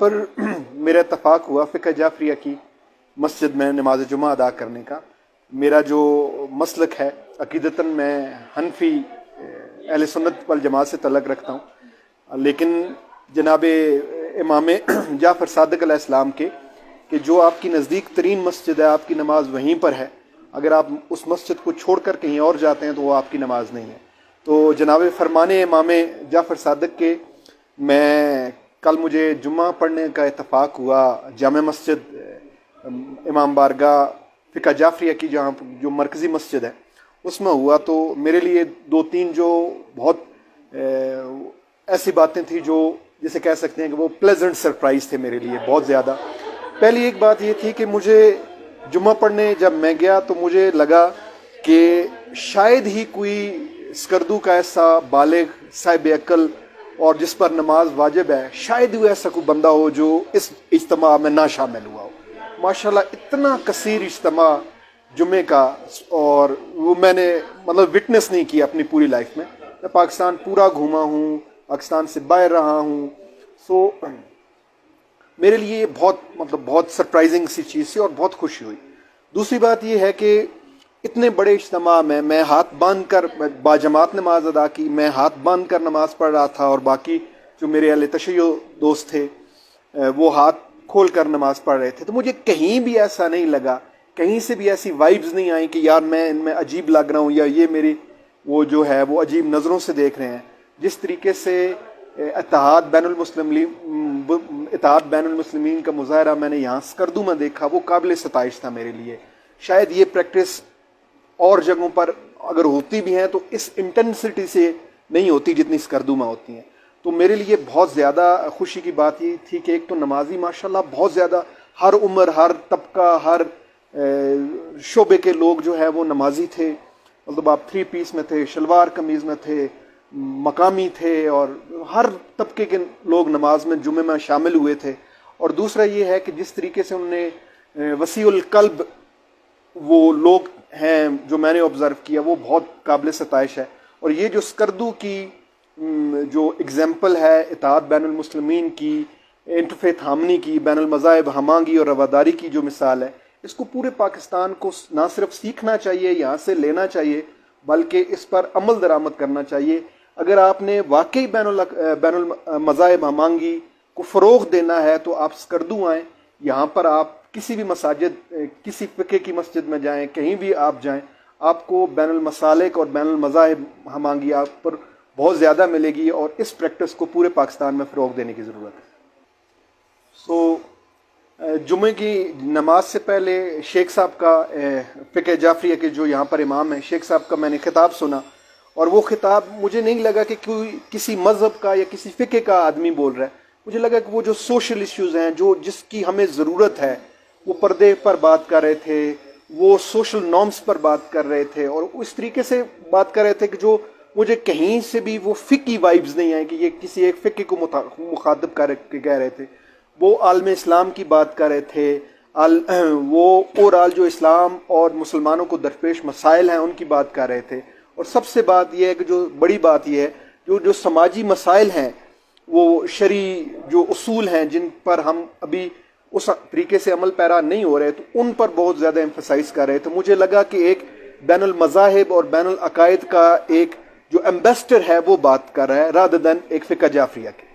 پر میرا اتفاق ہوا فقہ جعفریہ کی مسجد میں نماز جمعہ ادا کرنے کا. میرا جو مسلک ہے عقیدتاً میں حنفی اہل سنت والجماعت سے تعلق رکھتا ہوں, لیکن جناب امام جعفر صادق علیہ السلام کے کہ جو آپ کی نزدیک ترین مسجد ہے, آپ کی نماز وہیں پر ہے, اگر آپ اس مسجد کو چھوڑ کر کہیں اور جاتے ہیں تو وہ آپ کی نماز نہیں ہے. تو جناب فرمان امام جعفر صادق کے میں کل مجھے جمعہ پڑھنے کا اتفاق ہوا جامع مسجد امام بارگاہ فقہ جعفریہ کی, جہاں جو مرکزی مسجد ہے اس میں ہوا. تو میرے لیے 2-3 جو بہت ایسی باتیں تھیں جو جسے کہہ سکتے ہیں کہ وہ پلیزنٹ سرپرائز تھے میرے لیے بہت زیادہ. پہلی ایک بات یہ تھی کہ مجھے جمعہ پڑھنے جب میں گیا تو مجھے لگا کہ شاید ہی کوئی اسکردو کا ایسا بالغ صاحب عقل اور جس پر نماز واجب ہے, شاید وہ ایسا کوئی بندہ ہو جو اس اجتماع میں نہ شامل ہوا ہو. ماشاءاللہ اتنا کثیر اجتماع جمعے کا, اور وہ میں نے وٹنس نہیں کیا اپنی پوری لائف میں. میں پاکستان پورا گھوما ہوں, پاکستان سے باہر رہا ہوں. سو میرے لیے بہت سرپرائزنگ سی چیز تھی اور بہت خوشی ہوئی. دوسری بات یہ ہے کہ اتنے بڑے اجتماع میں ہاتھ باندھ کر باجماعت نماز ادا کی, میں ہاتھ باندھ کر نماز پڑھ رہا تھا, اور باقی جو میرے اہل تشیع دوست تھے وہ ہاتھ کھول کر نماز پڑھ رہے تھے. تو مجھے کہیں بھی ایسا نہیں لگا, کہیں سے بھی ایسی وائبز نہیں آئیں کہ یار میں ان میں عجیب لگ رہا ہوں یا یہ میری وہ جو ہے وہ عجیب نظروں سے دیکھ رہے ہیں. جس طریقے سے اتحاد بین المسلمین کا مظاہرہ میں نے یہاں اسکردو میں دیکھا, وہ قابل ستائش تھا میرے لیے. شاید یہ پریکٹس اور جگہوں پر اگر ہوتی بھی ہیں تو اس انٹینسٹی سے نہیں ہوتی جتنی اسکردو میں ہوتی ہیں. تو میرے لیے بہت زیادہ خوشی کی بات یہ تھی کہ ایک تو نمازی ماشاءاللہ بہت زیادہ ہر عمر, ہر طبقہ, ہر شعبے کے لوگ جو ہے وہ نمازی تھے. آپ 3 پیس میں تھے, شلوار قمیض میں تھے, مقامی تھے, اور ہر طبقے کے لوگ نماز میں جمعے میں شامل ہوئے تھے. اور دوسرا یہ ہے کہ جس طریقے سے انہوں نے وسیع القلب وہ لوگ ہیں جو میں نے آبزرو کیا, وہ بہت قابل ستائش ہے. اور یہ جو اسکردو کی جو اگزامپل ہے اتحاد بین المسلمین کی, انٹرفیتھ ہارمنی کی, بین المذاہب ہمانگی اور رواداری کی جو مثال ہے, اس کو پورے پاکستان کو نہ صرف سیکھنا چاہیے, یہاں سے لینا چاہیے, بلکہ اس پر عمل درآمد کرنا چاہیے. اگر آپ نے واقعی بین المذاہب ہمانگی کو فروغ دینا ہے تو آپ اسکردو آئیں. یہاں پر آپ کسی بھی مساجد, کسی فقہ کی مسجد میں جائیں, کہیں بھی آپ جائیں, آپ کو بین المسالک اور بین المذاہب ہمانگی آپ پر بہت زیادہ ملے گی, اور اس پریکٹس کو پورے پاکستان میں فروغ دینے کی ضرورت ہے. جمعے کی نماز سے پہلے شیخ صاحب کا, فقہ جعفریہ کے جو یہاں پر امام ہیں, شیخ صاحب کا میں نے خطاب سنا, اور وہ خطاب مجھے نہیں لگا کہ کوئی کسی مذہب کا یا کسی فقہ کا آدمی بول رہا ہے. مجھے لگا کہ وہ جو سوشل ایشوز ہیں, جو جس کی ہمیں ضرورت ہے, وہ پردے پر بات کر رہے تھے, وہ سوشل نارمز پر بات کر رہے تھے, اور اس طریقے سے بات کر رہے تھے کہ جو مجھے کہیں سے بھی وہ فقہی وائبز نہیں آئیں کہ یہ کسی ایک فقہ کو مخاطب کر کے کہہ رہے تھے. وہ عالم اسلام کی بات کر رہے تھے, وہ اوورال جو اسلام اور مسلمانوں کو درپیش مسائل ہیں ان کی بات کر رہے تھے. اور سب سے بات یہ ہے کہ جو بڑی بات یہ ہے جو سماجی مسائل ہیں, وہ شرعی جو اصول ہیں جن پر ہم ابھی اس طریقے سے عمل پیرا نہیں ہو رہے, تو ان پر بہت زیادہ ایمفسائز کر رہے تھے. مجھے لگا کہ ایک بین المذاہب اور بین العقائد کا ایک جو ایمبیسڈر ہے وہ بات کر رہا ہے, رادر دین ایک فقہ جعفریہ کے.